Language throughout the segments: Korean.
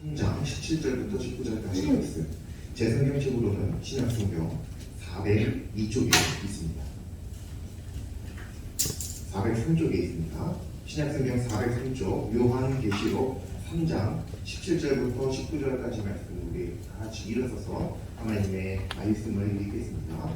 3장 17절부터 19절까지 있어요. 제 성경책으로는 신약성경 402쪽에 있습니다. 403쪽에 있습니다. 신약성경 403쪽 요한계시록 3장 17절부터 19절까지 말씀을 우리 같이 일어서서 하나님의 말씀을 읽겠습니다.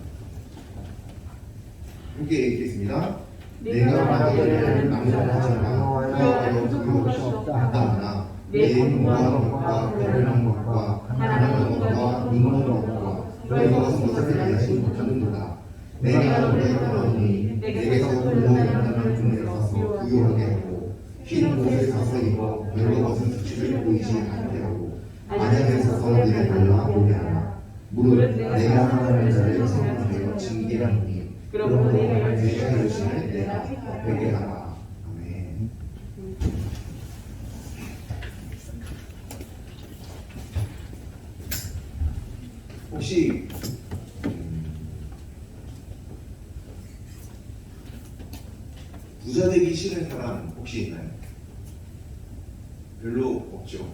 함께 읽겠습니다. 내가 말하기를 낭독하자마 하여도 부족한 것이 없다. 내 몸과 것과 배려한 것과 가난한 것과 눈먼 것과 너희 것은 것을 알지 못하는도다. 내가 너희를 떠나오니 내게서 홀로 연단한 분을 가서 부요하게 하고 흰 옷을 사서 입어 여러 것은 수치를 보이지 않게 하고 안양에 서서 너희를 발라 보게 하라. 무릇 내가 하나님의 자를 생각하여 징계하노니 그러므로 내가 열심을 내가 되게 하라. 아멘. 혹시 부자 되기 싫은 사람 혹시 있나요? 별로 없죠.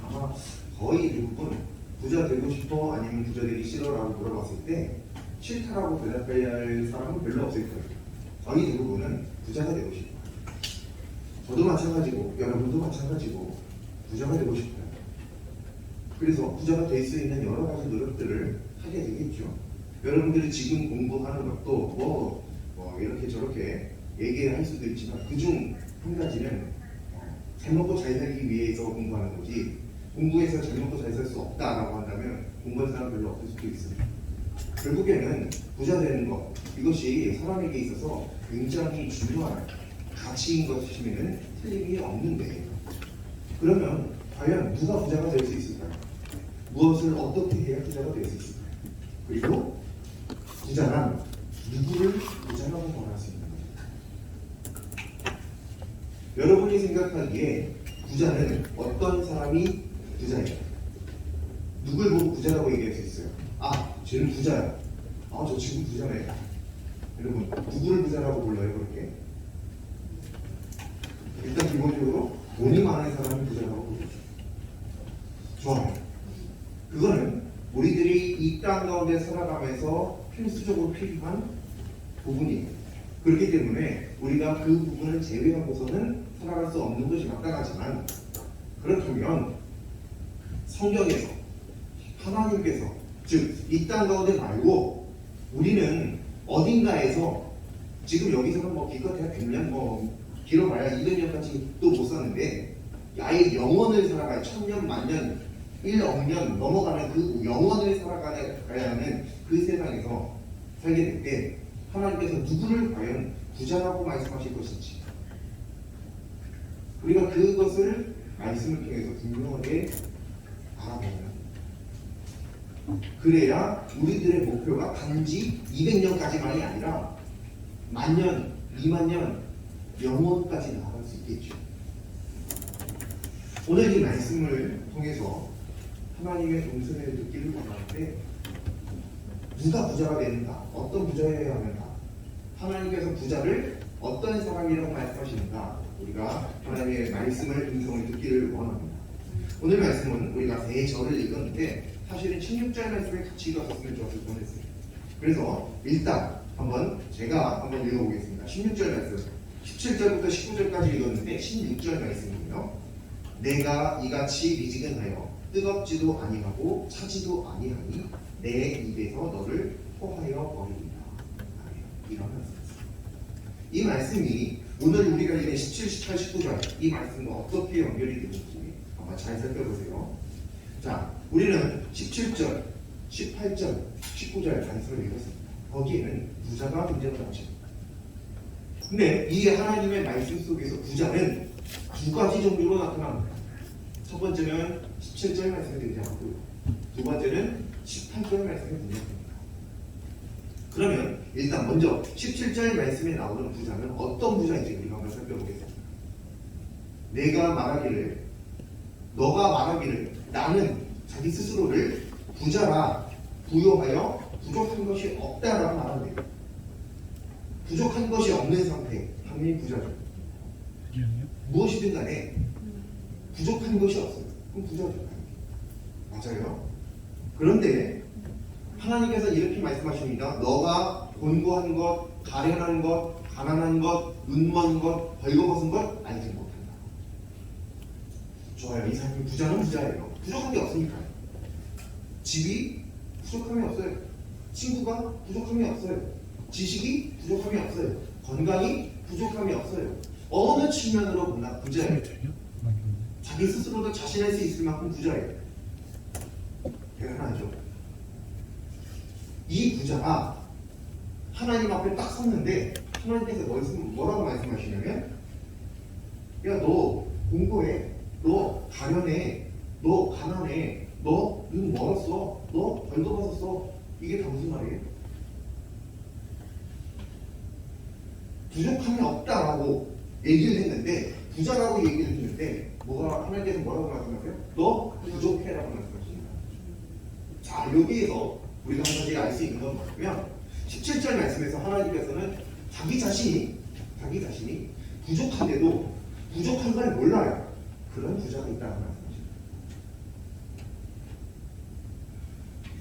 아마 거의 대부분 부자 되고 싶어 아니면 부자 되기 싫어라고 물어봤을 때 싫다라고 대답해야 할 사람은 별로 없을 거예요. 거의 대부분은 부자가 되고 싶어요. 저도 마찬가지고 여러분도 마찬가지고 부자가 되고 싶어요. 그래서 부자가 될 수 있는 여러 가지 노력들을 하게 되겠죠. 여러분들이 지금 공부하는 것도 뭐 이렇게 저렇게 얘기할 수도 있지만 그중 한 가지는 잘 먹고 잘 살기 위해서 공부하는 거지, 공부해서 잘 먹고 잘 살 수 없다라고 한다면 공부할 사람 별로 없을 수도 있습니다. 결국에는 부자 되는 것, 이것이 사람에게 있어서 굉장히 중요한 가치인 것이면 틀림이 없는데, 그러면 과연 누가 부자가 될 수 있을까요? 무엇을 어떻게 해야 부자가 될 수 있을까요? 그리고 부자란 누구를 부자라고 말할 수 있는 것일까요? 여러분이 생각하기에 부자는 어떤 사람이 부자예요? 누굴 보고 부자라고 얘기할 수 있어요? 아, 쟤는 부자야. 아, 저 친구 부자네. 여러분, 누구를 부자라고 불러요, 그렇게? 일단 기본적으로 돈이 많은 사람이 부자라고 부르죠. 좋아요. 그거는 우리들이 이 땅 가운데 살아가면서 필수적으로 필요한 부분이에요. 그렇기 때문에 우리가 그 부분을 제외하고서는 살아갈 수 없는 것이 마땅하지만, 그렇다면 성경에서 하나님께서, 즉 이 땅 가운데 말고 우리는 어딘가에서, 지금 여기서는 뭐 기껏해야 100년, 길어봐야 200년까지 또 못 사는데 아예 영원을 살아가야 1000년, 만년, 1억 년 넘어가는 그 영원을 살아가야 하는 그 세상에서 살게 될 때 하나님께서 누구를 과연 부자라고 말씀하실 것인지, 우리가 그것을 말씀을 통해서 분명하게 알아보면, 그래야 우리들의 목표가 단지 200년까지만이 아니라 만년, 2만년, 영원까지 나아갈 수 있겠죠. 오늘 이 말씀을 통해서 하나님의 동선을 듣기를 원하는데, 누가 부자가 되는가? 어떤 부자여야 하는가? 하나님께서 부자를 어떤 사람이라고 말씀하시는가? 우리가 하나님의 말씀을 음성을 듣기를 원합니다. 오늘 말씀은 우리가 세 절을 읽었는데 사실은 16절 말씀을 같이 읽었으면 좋았을 뻔했어요. 그래서 일단 제가 한번 읽어보겠습니다. 16절 말씀, 17절부터 19절까지 읽었는데 16절 말씀이에요. 내가 이같이 미지근하여 뜨겁지도 아니하고 차지도 아니하니 내 입에서 너를 토하여 버리리라. 이런 말씀이었습니다. 이 말씀이 오늘 우리가 읽은 17, 18, 19절 이 말씀과 어떻게 연결이 되는지 한번 잘 살펴보세요. 자, 우리는 17절, 18절, 19절 말씀을 읽었습니다. 거기에는 부자가 등장을 하십니다. 근데 이 하나님의 말씀 속에서 부자는 두 가지 종류로 나타납니다. 첫 번째는 17절 말씀에 등장하고, 두 번째는 18절 말씀에 등장합니다. 그러면 일단 먼저 17절 말씀에 나오는 부자는 어떤 부자인지 우리가 한번 살펴보겠습니다. 너가 말하기를 나는 자기 스스로를 부자라 부요하여 부족한 것이 없다라고 말합니다. 부족한 것이 없는 상태, 당연히 부자죠. 무엇이든 간에 부족한 것이 없어요. 그럼 부자죠. 맞아요. 그런데 하나님께서 이렇게 말씀하십니다. 너가 곤고한 것, 가련한 것, 가난한 것, 눈먼 것, 벌거벗은 것 알지 못한다. 좋아요. 이 사람이 부자는 부자예요. 부족한 게 없으니까요. 집이 부족함이 없어요. 친구가 부족함이 없어요. 지식이 부족함이 없어요. 건강이 부족함이 없어요. 어느 측면으로 보나 부자예요. 자기 스스로도 자신할 수 있을 만큼 부자예요. 대단하죠. 이 부자가 하나님 앞에 딱 섰는데 하나님께서 뭐라고 말씀하시냐면 야, 너 공부해, 너 가련해, 너 가난해, 너 눈 멀었어, 너 벌거벗었어. 이게 다 무슨 말이에요? 부족함이 없다라고 얘기를 했는데, 부자라고 얘기를 했는데 하나님께서 뭐라고 말씀하세요? 너 부족해라고 말씀하십니다. 자, 여기에서 우리가 한 가지 알 수 있는 건 뭐냐면 17절 말씀에서 하나님께서는 자기 자신이 부족한데도 부족한 걸 몰라요. 그런 부자가 있다고 말씀하십니다.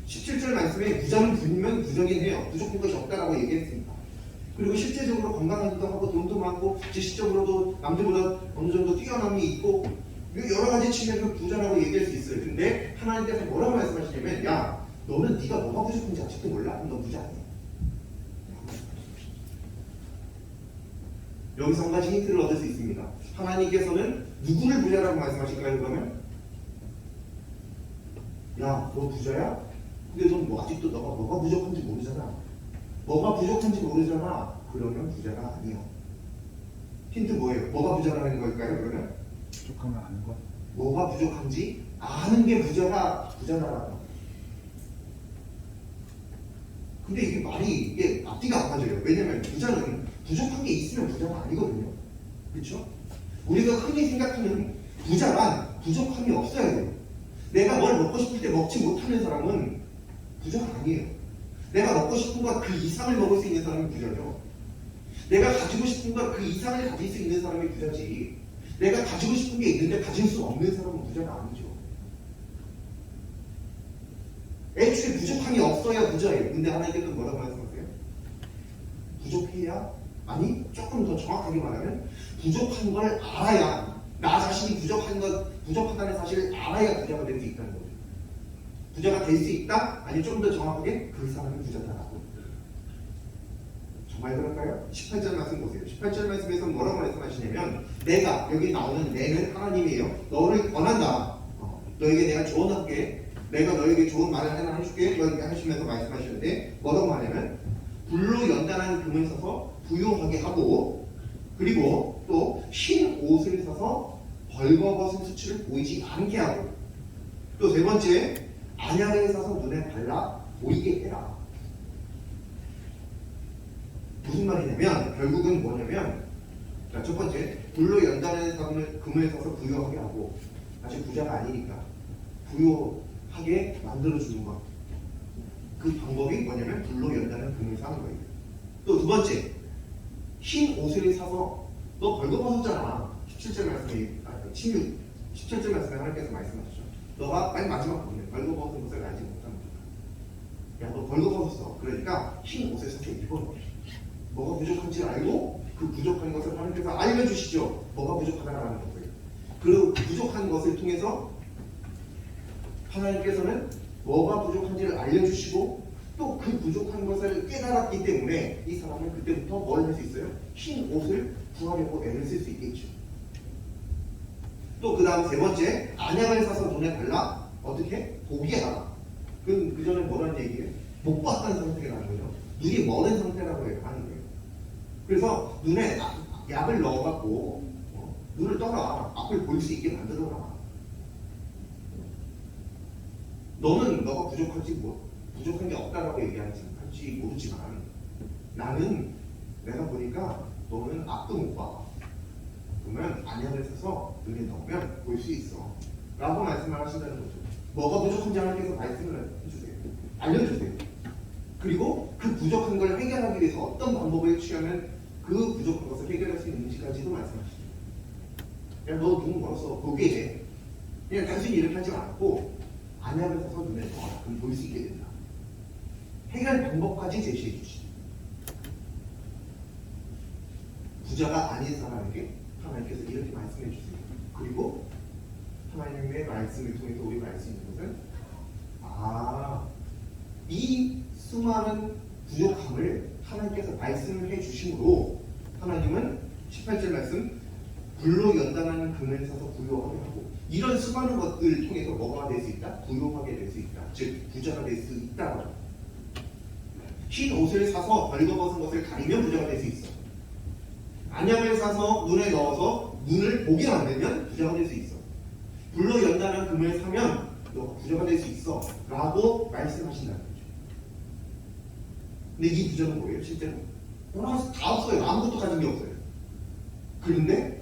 17절 말씀에 부자는 분명 부자긴 해요. 부족한 것이 없다라고 얘기했습니다. 그리고 실제적으로 건강하기도 하고 돈도 많고 지식적으로도 남들보다 어느 정도 뛰어남이 있고 여러 가지 측면에서 부자라고 얘기할 수 있어요. 근데 하나님께서 뭐라고 말씀하시냐면 야, 너는 네가 뭐가 부족한지 아직도 몰라? 그럼 너 부자 아니야. 여기서 한 가지 힌트를 얻을 수 있습니다. 하나님께서는 누구를 부자라고 말씀하실까요? 그러면 야, 너 부자야? 근데 넌 아직도 뭐가 부족한지 모르잖아. 뭐가 부족한지 모르잖아. 그러면 부자가 아니야. 힌트 뭐예요? 뭐가 부자라는 걸까요? 그러면 부족하면 아는 것. 뭐가 부족한지 아는 게 부자다라고. 근데 이게 앞뒤가 안 맞아요. 왜냐면 부자는 부족한 게 있으면 부자가 아니거든요. 그렇죠? 우리가 흔히 생각하는 부자란 부족함이 없어야 돼요. 내가 뭘 먹고 싶을 때 먹지 못하는 사람은 부자가 아니에요. 내가 먹고 싶은 것 그 이상을 먹을 수 있는 사람이 부자죠. 내가 가지고 싶은 것 그 이상을 가질 수 있는 사람이 부자지. 내가 가지고 싶은 게 있는데 가질 수 없는 사람은 부자가 아니죠. 애초에 부족함이 없어야 부자예요. 근데 하나님께서 뭐라고 말씀하세요? 부족해야? 아니, 조금 더 정확하게 말하면 부족한 걸 알아야, 나 자신이 부족하다는 사실을 알아야 부자가 될 수 있다는 거죠. 부자가 될 수 있다? 아니, 좀 더 정확하게 그 사람이 부자다라고. 정말 그럴까요? 18절 말씀 보세요. 18절 말씀에서 뭐라고 말씀하시냐면 여기 나오는 내는 하나님이에요. 너를 권한다. 너에게 내가 조언할게. 내가 너에게 좋은 말을 하나 해줄게. 이렇게 하시면서 말씀하시는데 뭐라고 하냐면 불로 연단한 금을 써서 부요하게 하고, 그리고 또 흰 옷을 사서 벌거벗은 수치를 보이지 않게 하고, 또 세 번째 안약을 사서 눈에 발라 보이게 해라. 무슨 말이냐면 결국은 뭐냐면, 자, 첫 번째 불로 연단한 금을 사서 부요하게 하고, 아직 부자가 아니니까 부요하게 만들어주는 것. 그 방법이 뭐냐면 불로 연단한 금을 사는 거예요. 또 두 번째, 흰 옷을 사서 너 벌거벗었잖아. 17절 말씀에 17절 말씀에 하나님께서 말씀하셨죠. 너가 빨리 마지막 부분에 벌거벗은 것을 알지 못하는 거야. 야, 너 벌거벗었어. 그러니까 흰 옷을 사서 입어. 뭐가 부족한지 알고 그 부족한 것을 하나님께서 알려주시죠. 뭐가 부족하다라는 거예요. 그 부족한 것을 통해서 하나님께서는 뭐가 부족한지를 알려주시고 또 그 부족한 것을 깨달았기 때문에 이 사람은 그때부터 뭘 할 수 있어요? 흰 옷을 구하려고 애를 쓸 수 있겠죠. 또 그 다음 세 번째, 안약을 사서 눈에 발라 어떻게? 보게 하라. 그 전에 뭐라는 얘기예요? 못 봤다는 상태라는 거죠. 눈이 멀은 상태라고 하는 거예요. 그래서 눈에 약을 넣어갖고 눈을 떠라. 앞을 볼 수 있게 만들어라. 너는 너가 부족한 게 없다라고 얘기할지 모르지만 나는 내가 보니까 너는 앞도 못 봐. 그러면 안약을 사서 눈에 넣으면 볼 수 있어. 라고 말씀을 하신다는 거죠. 뭐가 부족한지 하나님께서 말씀을 해주세요. 알려주세요. 그리고 그 부족한 걸 해결하기 위해서 어떤 방법을 취하면 그 부족한 것을 해결할 수 있는지까지도 말씀하시죠. 야, 너 눈 멀었어. 보게 해. 그냥 단순히 이렇게 하지 않고 안약을 써서 눈에 넣어라. 그럼 볼 수 있게 된다. 해결 방법까지 제시해 주시죠. 부자가 아닌 사람에게 하나님께서 이렇게 말씀해 주세요. 그리고 하나님의 말씀을 통해서 우리가 알 수 있는 것은 이 수많은 부족함을 하나님께서 말씀을 해 주심으로 하나님은 18절 말씀 불로 연단하는 금을 사서 부유하게 하고 이런 수많은 것들을 통해서 뭐가 될 수 있다? 부유하게 될 수 있다. 즉 부자가 될 수 있다. 흰 옷을 사서 벌거벗은 것을 가리면 부자가 될 수 있어. 안약을 사서 눈에 넣어서 눈을 보게 만들면 부자가 될 수 있어. 불로 연단한 금을 사면 너가 부자가 될 수 있어 라고 말씀하신다는 거죠. 근데 이 부자는 뭐예요? 실제로 다 없어요. 아무것도 가진 게 없어요. 그런데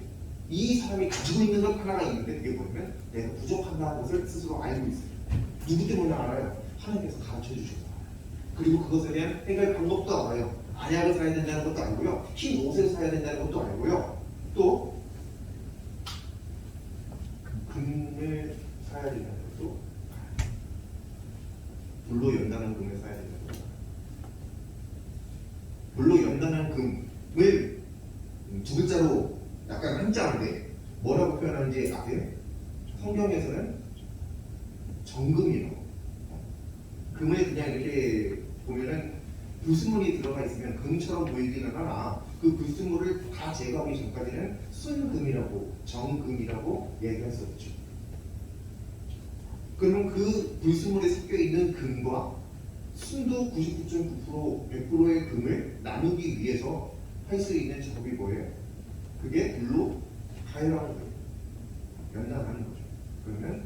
이 사람이 가지고 있는 것 하나가 있는데 그게 뭐냐면 내가 부족한다는 것을 스스로 알고 있어요. 누구 때문에 알아요? 하나님께서 가르쳐 주셔서 알아요. 그리고 그것에 대한 해결 방법도 알아요. 안약을 사야 된다는 것도 알고요. 흰 옷을 사야 된다는 것도 알고요. 또 금을 사야 된다는 것도 알아요. 불로 연단한 금을 사야 된다는 것도 알아요. 불로 연단한 금을 두 글자로 약간 한자인데 뭐라고 표현하는지 아세요? 성경에서는 정금이라고. 금을 그냥 이렇게 보면은 불순물이 들어가 있으면 금처럼 보이기는 하나 그 불순물을 다 제거하기 전까지는 순금이라고 정금이라고 얘기할 수 없죠. 그러면 그 불순물에 섞여 있는 금과 순도 99.9% 100%의 금을 나누기 위해서 할 수 있는 작업이 뭐예요? 그게 불로 가열하는 거예요. 연단하는 거죠. 그러면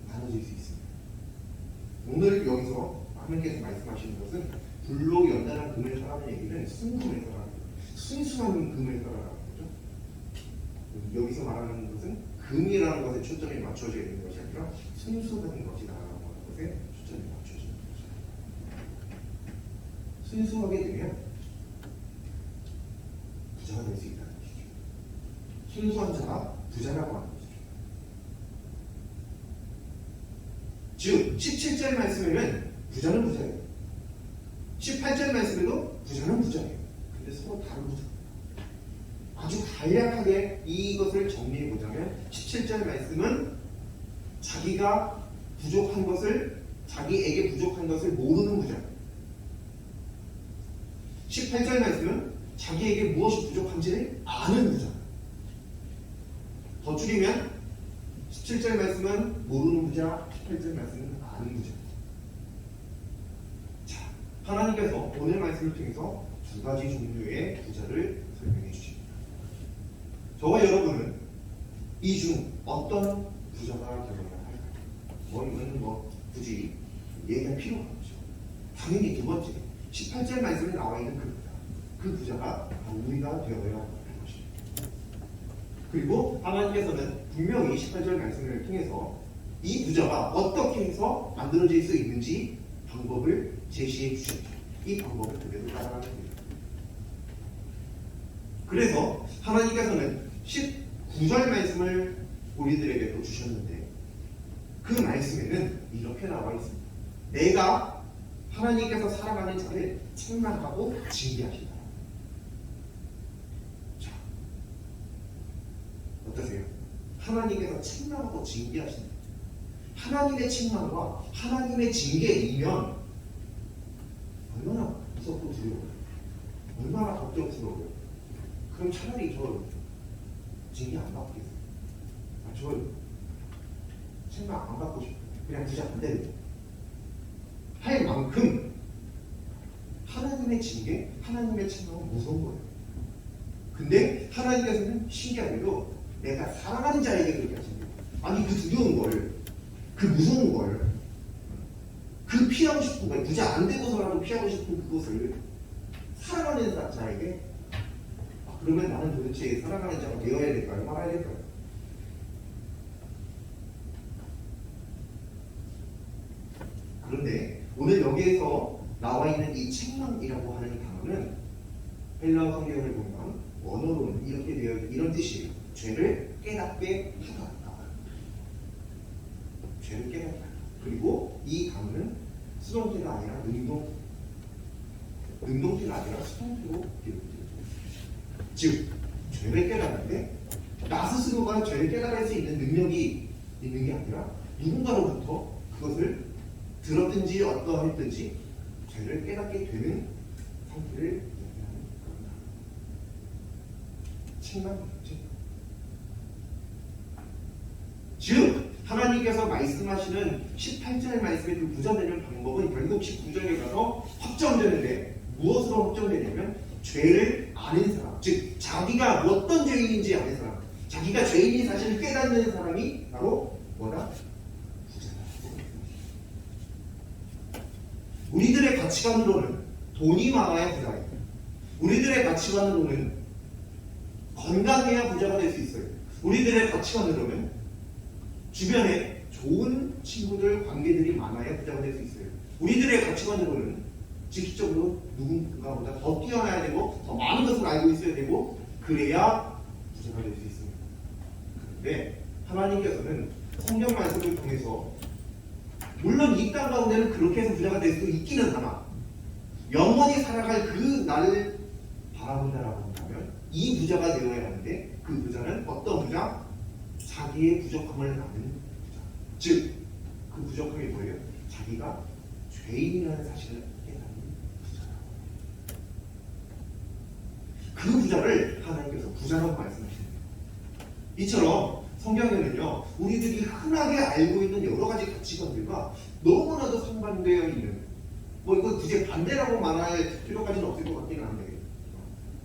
나눠질 수 있습니다. 오늘 여기서 하나님께서 말씀하시는 것은 불로 연단한 금을 사라는 얘기는 순금을 사라는 거예요. 순수한 금을 사라는 거죠. 여기서 말하는 것은 금이라는 것에 초점이 맞춰져 있는 것이 아니라 순수한 것이다라는 것에 초점이 맞춰져 있는 것이다. 순수하게 되면 부자가 될 수 있다는 것이죠. 순수한 자가 부자라고 하는 것이죠. 즉 17절 말씀에는 부자는 부자예요. 18절 말씀에도 부자는 부자예요. 근데 서로 다른 부자입니다. 아주 간략하게 이것을 정리해 보자면 17절 말씀은 자기가 부족한 것을 자기에게 부족한 것을 모르는 부자. 18절 말씀은 자기에게 무엇이 부족한지를 아는 부자. 더 줄이면 17절 말씀은 모르는 부자, 18절 말씀은 아는 부자. 자, 하나님께서 오늘 말씀을 통해서 두 가지 종류의 부자를 설명해 주십니다. 저와 여러분은 이 중 어떤 부자가 되어야 할까요? 이거는 굳이 얘기할 필요가 없죠. 당연히 두 번째 18절 말씀에 나와 있는 그 부자, 그 부자가 우리가 되어야 하는 것입니다. 그리고 하나님께서는 분명히 18절 말씀을 통해서 이 부자가 어떻게 해서 만들어질 수 있는지 방법을 제시해 주셨죠. 이 방법을 그대로 따라가면 됩니다. 그래서 하나님께서는 19절 말씀을 우리들에게도 주셨는데 그 말씀에는 이렇게 나와 있습니다. 내가 하나님께서 사랑하는 자를 책망하고 징계하신다. 자, 어떠세요? 하나님께서 책망하고 징계하신다. 하나님의 책망과 하나님의 징계이면 얼마나 무섭고 두려워요. 얼마나 걱정스러워요. 그럼 차라리 저 징계 안 받겠어요. 저 책망 안 받고 싶어요. 그냥 부자 안 되는 할 만큼 하나님의 징계, 하나님의 책망은 무서운 거예요. 근데 하나님께서는 신기하게도 내가 사랑하는 자에게 그렇게 하신대요. 아니 그 두려운 걸, 그 무서운 걸, 그 피하고 싶은 걸, 부자 안 되고서라도 피하고 싶은 그것을 사랑하는 자에게 그러면 나는 도대체 사랑하는 자가 되어야 될까요? 말아야 될까요? 그런데 오늘 여기에서 나와 있는 이 책망이라고 하는 단어는 헬라어 성경을 보면 원어로는 이렇게 되어 이런 뜻이에요. 죄를 깨닫게 하다. 죄를 깨닫게 한다. 그리고 이 단어는 수동태가 아니라 능동태가 아니라 수동태로 기록됩니다. 즉 죄를 깨닫는데 나 스스로가 죄를 깨달을 수 있는 능력이 있는 게 아니라 누군가로부터 그것을 들었든지 어떠했든지 죄를 깨닫게 되는 상태를 이야기하는 겁니다. 책망이겠죠. 즉 하나님께서 말씀하시는 18절 말씀의 그 부자되는 방법은 결국 19절에 가서 확정되는데 무엇으로 확정되냐면 죄를 아는 사람, 즉 자기가 어떤 죄인인지 아는 사람, 자기가 죄인인 사실을 깨닫는 사람이 바로 뭐다? 부자다. 우리들의 가치관으로는 돈이 많아야 부자예요. 우리들의 가치관으로는 건강해야 부자가 될 수 있어요. 우리들의 가치관으로는 주변에 좋은 친구들, 관계들이 많아야 부자가 될 수 있어요. 우리들의 가치관으로는 지식적으로 누군가보다 더 뛰어나야 되고 더 많은 것을 알고 있어야 되고 그래야 부자가 될 수 있습니다. 그런데 하나님께서는 성경 말씀을 통해서 물론 이 땅 가운데는 그렇게 해서 부자가 될 수 있기는 하나 영원히 살아갈 그 날을 바라본다라고 한다면 이 부자가 되어야 하는데 그 부자는 어떤 부자? 자기의 부족함을 아는 부자. 즉, 그 부족함이 뭐예요? 자기가 죄인이라는 사실을 깨닫는 부자라고. 그 부자를 하나님께서 부자라고 말씀하십니다. 이처럼 성경에는요, 우리들이 흔하게 알고 있는 여러 가지 가치관들과 너무나도 상반되어 있는, 뭐 이거 굳이 반대라고 말할 필요까지는 없을 것 같기는 한데,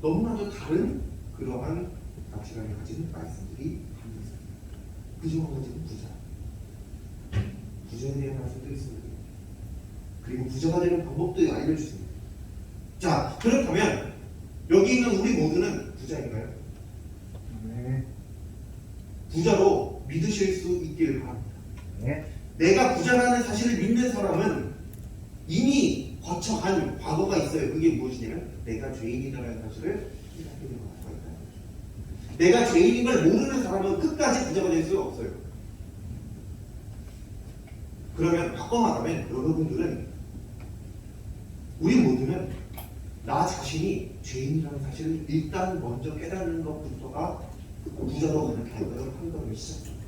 너무나도 다른 그러한 가치관을 가진 말씀들이 그중 한 가지는 부자. 부자에 대한 말씀도 있습니다. 그리고 부자가 되는 방법도 알려주십니다. 자, 그렇다면 여기 있는 우리 모두는 부자인가요? 네. 부자로 믿으실 수 있기를 바랍니다. 네. 내가 부자라는 사실을 믿는 사람은 이미 거쳐간 과거가 있어요. 그게 무엇이냐면 내가 죄인이라는 사실을 깨닫게 된 과거가 있다는 거죠. 내가 죄인인 걸 모르는 사람은 끝까지 부자가 될 수 없어요. 그러면 바꿔 말하면 여러분들은 우리 모두는 나 자신이 죄인이라는 사실을 일단 먼저 깨닫는 것부터가 부자로 가는 결과를 한 걸음을 시작합니다.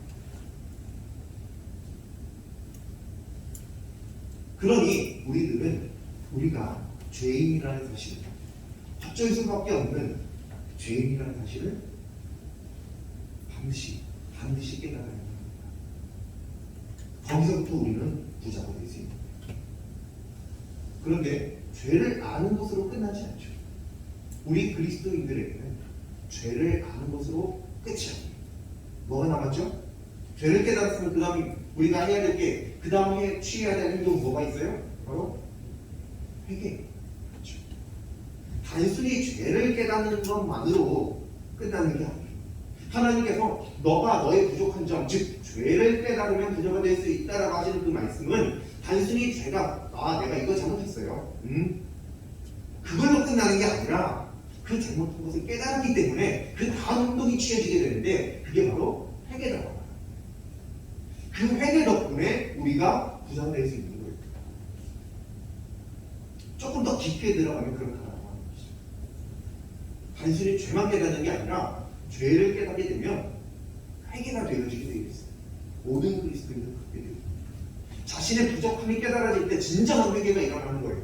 그러니 우리들은 우리가 죄인이라는 사실, 어쩔 수밖에 없는 죄인이라는 사실을 반드시 깨달아야 합니다. 거기서부터 우리는 부자가 될 수 있습니다. 그런데 죄를 아는 것으로 끝나지 않죠. 우리 그리스도인들에게는 죄를 아는 것으로 끝이 아니에요. 뭐가 남았죠? 죄를 깨달았으면 그 다음 우리가 해야 될 게 그 다음에 취해야 될 행동은 뭐가 있어요? 바로 회개. 그렇죠. 단순히 죄를 깨닫는 것만으로 끝나는 게 아니에요. 하나님께서 너가 너의 부족한 점, 즉 죄를 깨달으면 부자가 될 수 있다라고 하시는 그 말씀은 단순히 내가 이거 잘못했어요. 그걸로 끝나는 게 아니라 그 잘못한 것을 깨달았기 때문에 그 다음 행동이 취해지게 되는데 그게 바로 회개라고 합니다. 그 회개 덕분에 우리가 부자가 될 수 있는 거예요. 조금 더 깊게 들어가면 그렇다라고 하는 것이죠. 단순히 죄만 깨닫는 게 아니라 죄를 깨닫게 되면 회개가 되어지게 되어 있어요. 모든 그리스도인들은 그렇게 되어 있습니다. 자신의 부족함이 깨달아질 때 진정한 회개가 일어나는 거예요.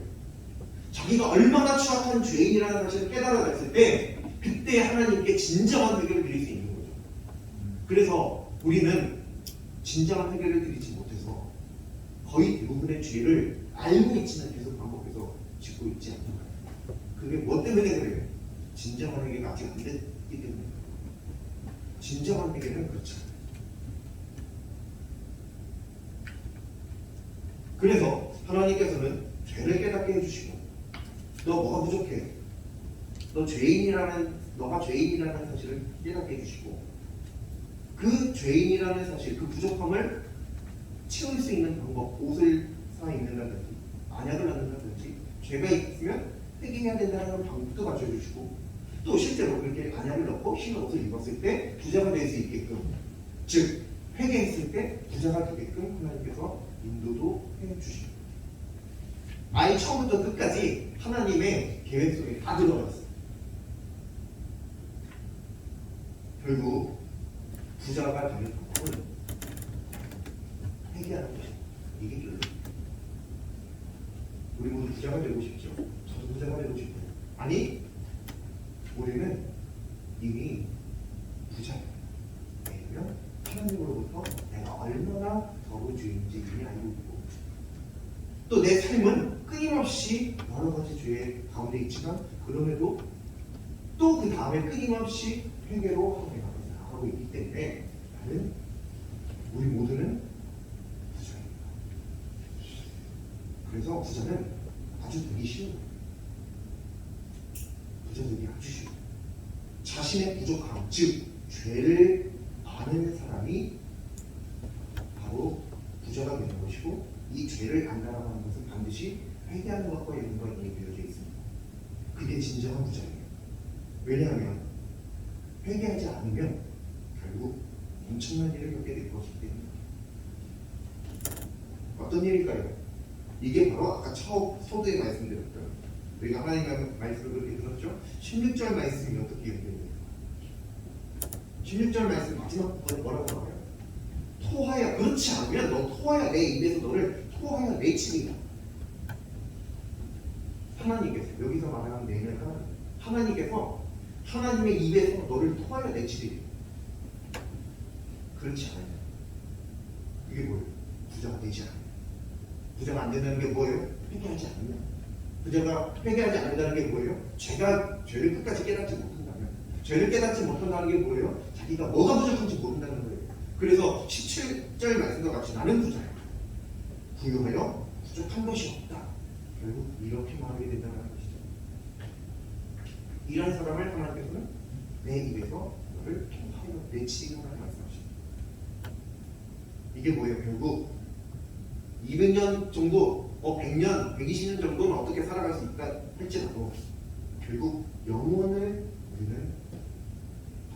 자기가 얼마나 추악한 죄인이라는 사실을 깨달아졌을 때 그때 하나님께 진정한 회개를 드릴 수 있는 거죠. 그래서 우리는 진정한 회개를 드리지 못해서 거의 대부분의 죄를 알고 있지는 계속 반복해서 짓고 있지 않는 거예요. 그게 뭐 때문에 그래요? 진정한 회개가 아직 안 됐기 때문에. 진정한 회개는 그렇죠. 그래서 하나님께서는 죄를 깨닫게 해주시고 너 뭐가 부족해? 너가 죄인이라는 사실을 깨닫게 해주시고 그 죄인이라는 사실, 그 부족함을 채울 수 있는 방법, 옷을 사 입는다든지 안약을 갖는다든지 죄가 있으면 회개해야 된다는 방법도 가르쳐주시고 또 실제로 그렇게 안약을 넣고 흰 옷을 입었을 때 부자가 될 수 있게끔 즉 회개했을 때 부자가 되게끔 하나님께서 인도도 해주시고 아예 처음부터 끝까지 하나님의 계획 속에 다 들어가 있어요. 결국 부자가 되는 방법은 회개하는 것입니다. 이게 결론. 우리 모두 부자가 되고 싶죠. 저도 부자가 되고 싶어요. 아니, 우리는 이미 부자예요. 왜냐면 하나님으로부터 내가 얼마나 더러주인지 이미 알고 있고 또 내 삶은 끊임없이 여러 가지 죄 가운데 있지만 그럼에도 또 그 다음에 끊임없이 회개로 하나님 앞에 나아가고 있기 때문에 나는 우리 모두는 부자입니다. 그래서 부자는 아주 되기 쉬워요. 부자 되기 아주 쉬워요. 자신의 부족함, 즉 죄를 아는 사람이 바로 부자가 되는 것이고 이 죄를 안다라고 하는 것은 반드시 회개하는 것과 연관이 되어져 있습니다. 그게 진정한 부자예요. 왜냐하면 회개하지 않으면 결국 엄청난 일을 겪게 될 것이기 때문에. 어떤 일일까요? 이게 바로 아까 서두에 말씀드렸던 우리가 하나님의 말씀을 그렇게 들었죠? 16절 말씀이 어떻게 연결돼요? 16절 말씀 마지막 부분에 뭐라고 나와요? 토하여, 그렇지 않으면 너 토하여 내 입에서 너를 토하여 내치리라. 하나님께서 여기서 말하는 내는 하나님께서 하나님의 입에서 너를 토하여 내치리라. 그렇지 않아요. 이게 뭐예요? 부자가 되지 않아요. 부자가 안 된다는 게 뭐예요? 회개하지 않으면. 부자가 회개하지 않는다는 게 뭐예요? 죄를 끝까지 깨닫지 못한다면. 죄를 깨닫지 못한다는 게 뭐예요? 자기가 뭐가 부족한지 모른다는 거예요. 그래서 17절 말씀과 같이 나는 부자야. 부유하여 부족한 것이 없다. 결국 이렇게 말하게 된다는 것이죠. 이런 사람을 하나님께서는 내 입에서 너를 통하여 내치리라는 말씀하십니다. 이게 뭐예요? 결국 200년 정도, 100년, 120년 정도는 어떻게 살아갈 수 있다 할지라도 결국 영원을 우리는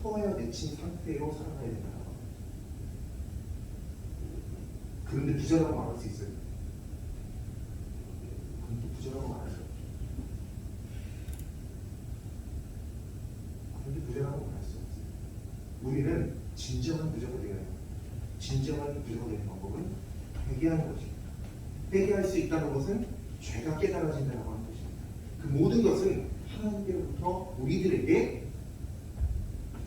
토하여 내친 상태로 살아가야 된다. 그런데 부자라고 말할 수 있어요. 그런데 부자라고 말할 수 없죠. 그런데 부자라고 말할 수 없어요. 우리는 진정한 부자가 되어야 해요. 진정한 부자가 되는 방법은 회개하는 것입니다. 회개할 수 있다는 것은 죄가 깨달아진다고 하는 것입니다. 그 모든 것은 하나님께로부터 우리들에게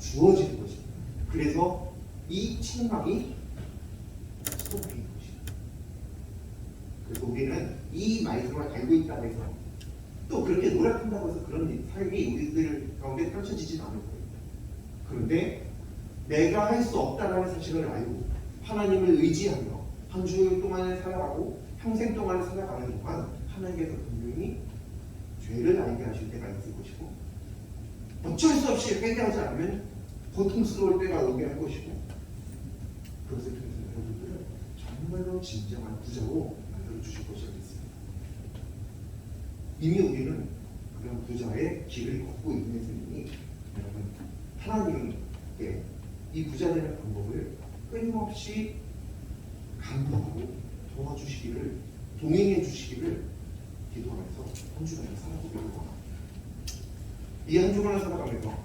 주어지는 것입니다. 그래서 이 책망이 스토피인 것입니다. 그래서 우리는 이 말씀을 알고 있다고 해서 또 그렇게 노력한다고 해서 그런 삶이 우리들 가운데 펼쳐지진 않을 거예요. 그런데 내가 할 수 없다는 사실을 알고 하나님을 의지하며 한 주일 동안을 살아가고 평생 동안을 살아가는 동안 하나님께서 분명히 죄를 알게 하실 때가 있을 것이고 어쩔 수 없이 회개하지 않으면 고통스러울 때가 오게 할 것이고 그것을 통해서 여러분들은 정말로 진정한 부자로 만들어 주실 것이라 믿습니다. 이미 우리는 그런 부자의 길을 걷고 있는 셈이니 여러분 하나님께 이 부자 되는 방법을 끊임없이 감동하고 도와주시기를 동행해 주시기를 기도하면서 한 주간을 살아보기를 원합니다. 이 한 주간을 살아가면서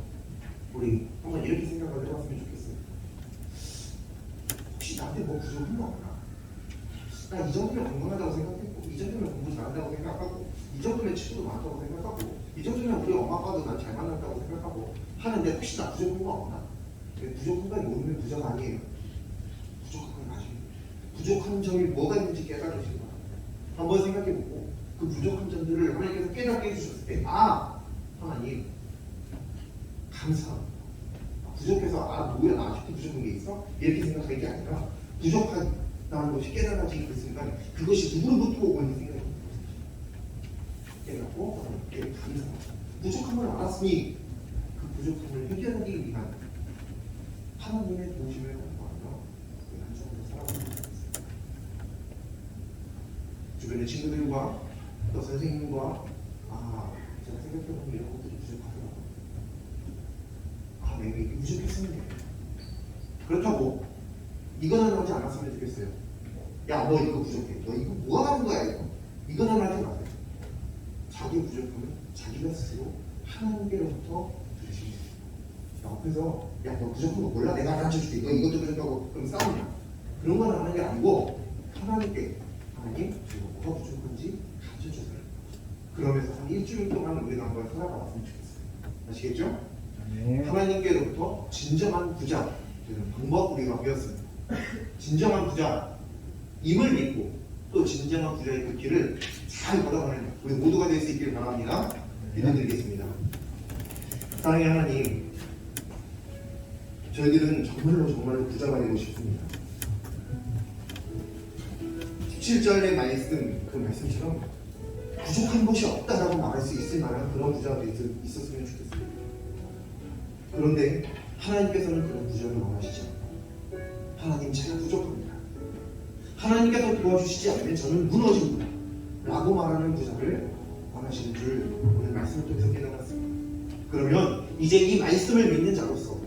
우리 한번 이렇게 생각을 해봤으면 좋겠어요. 혹시 나한테 뭐 부족한 거 없나? 나 이 정도면 건강하다고 생각했고 이 정도면 공부 잘한다고 생각하고 이 정도면 친구도 많다고 생각하고 이 정도면 우리 엄마 아빠도 난 잘 만났다고 생각하고 하는데 혹시 나 부족한 거 없나? 부족한 걸 모르면 부자가 아니에요. 부족한 걸 가지고 부족한 점이 뭐가 있는지 깨달으신 거예요. 한번 생각해보고 그 부족한 점들을 하나님께서 깨닫게 해주셨을 때 하나님 감사합니다. 부족해서 뭐야 나 아직도 부족한 게 있어? 이렇게 생각할 게 아니라 부족하다는 것이 깨달아지기 그 순간 그것이 누구로부터 오고 있는 생각이 듭니다. 깨닫고 하나님께 감사합니다. 부족함을 알았으니 그 부족함을 해결하기 위한 하나님의 도우심을 간구하며 한 주간을 살아가는 것입니다. 주변의 친구들과 또 선생님과 제가 생각해보면 이런 것들이 부족하더라고요. 내가 이게 부족했었네. 그렇다고 이거는 하지 않았으면 좋겠어요. 야, 너 이거 부족해. 너 이거 뭐가 남은 거야, 이거. 이거는 하지 마세요. 자기 부족함은 자기가 스스로 하나님께로부터 들으시면 돼요. 옆에서, 야, 너 부족한 거 몰라? 내가 가르쳐줄게. 너 이것도 부족하고, 그럼 싸우냐? 그런 건 하는 게 아니고, 하나님께, 하나님, 제가 뭐가 부족한지 가르쳐주세요. 그러면서 한 일주일 동안 우리가 한번 살아가봤으면 좋겠어요. 아시겠죠? 네. 하나님께로부터 진정한 부자 되는 방법 우리가 배웠습니다. 진정한 부자임을 믿고 또 진정한 부자의 그 길을 잘 걸어가는 우리 모두가 될 수 있기를 바랍니다. 기도드리겠습니다. 사랑의 하나님, 저희들은 정말로 부자가 되고 싶습니다. 17절의 말씀, 그 말씀처럼 부족한 것이 없다라고 말할 수 있을 만한 그런 부자가 있었으면 좋겠습니다. 그런데 하나님께서는 그런 부자를 원하시지 않고 하나님, 제가 부족합니다. 하나님께서 도와주시지 않으면 저는 무너집니다 라고 말하는 부자를 원하시는 줄 오늘 말씀을 통해서 깨달았습니다. 그러면 이제 이 말씀을 믿는 자로서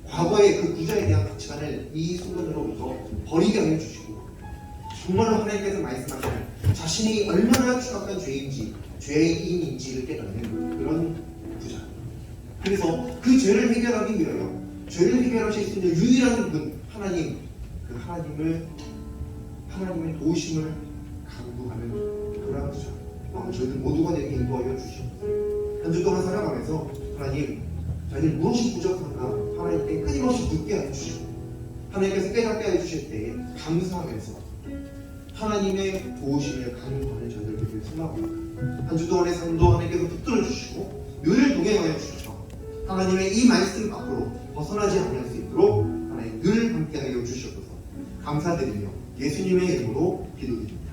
과거의 그 부자에 대한 가치관을 이 순간으로부터 버리게 하여 주시고 정말로 하나님께서 말씀하시는 자신이 얼마나 추악한 죄인인지를 깨닫는 그런 부자. 그래서 그 죄를 해결하기 위하여 죄를 해결하실 수 있는 유일한 분 하나님, 그 하나님의 도우심을 간구하는 그런 부자. 저희들 모두가 되게 인도하여 주시옵소서. 한 주 동안 살아가면서 하나님, 저희들 무엇이 부족한가 하나님께 끊임없이 묻게 하여 주시고 하나님께서 깨닫게 하여 주실 때 감사하면서 하나님의 도우심을 간구하는 저희들 되길 소망합니다. 한 주 동안의 삶도 하나님께서 붙들어 주시고 늘 동행하여 주셔서 하나님의 이 말씀 밖으로 벗어나지 않을 수 있도록 하나님 늘 함께하여 주시옵소서. 감사드리며 예수님의 이름으로 기도드립니다.